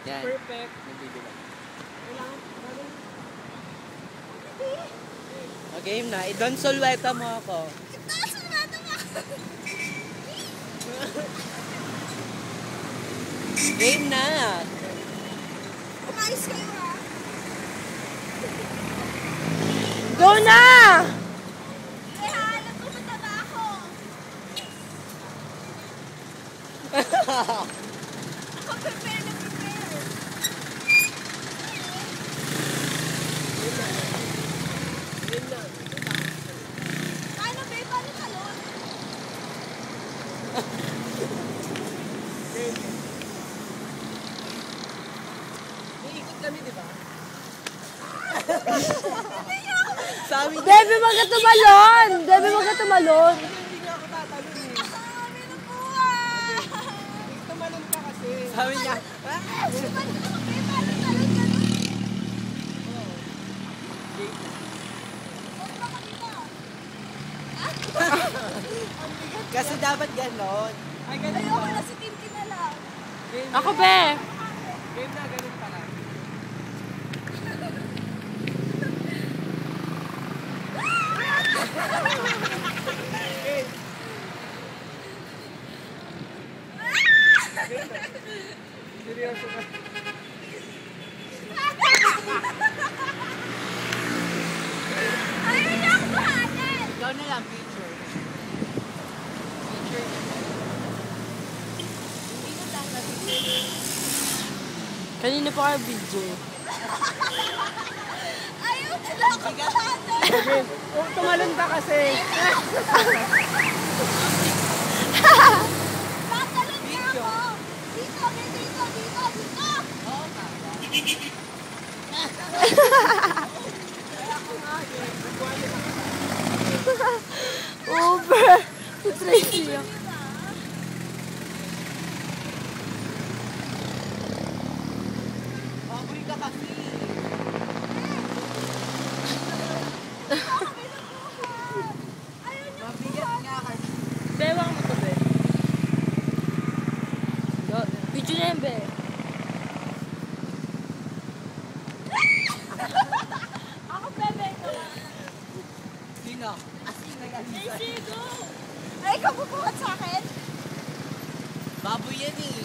Yan. Perfect. Nagbibilang. Kailangan. Game na. I-Don Solweta mo ako. Ito, sulweta mo! Game na! Umayos kayo ha? Go na! Kaya alam ko mataba ako. Ako prepare na prepare. Paano ba? Paano talon? Iikot kami, di ba? Sabi niya. Debbie, wag ka tumalon! Debbie, wag ka tumalon! Hindi nga ako tatalon eh. Kami na buhay! Tumalon ka kasi. Sabi niya. Paano talon ganun? Huwag ba kanina? Kasi dapat ganon. Ay, ganun Ayoko ba? na si Tinky na lang. Game Ako, na. be! Game na, ganun pala. Seryoso ka. Ayaw niya ako buhatin! Ikaw na lang, picture. Picture. Hindi na lang na picture. Kanina pa kayo video. Ayaw nila ako buhatin! Oh, tumalon ka kasi. Tatalon niya ako! Dito, dito, dito, dito! Oo, kaya. Uber! Si Tracy yun. Baboy ka kasi. Ayaw niya ako Mabigat nga kasi. Bewang mo to, be. Video na yan, be. Ako bebe ko lang. Sino? Asing na yan. Ay, ikaw bubuhat sa akin? Baboy yan eh.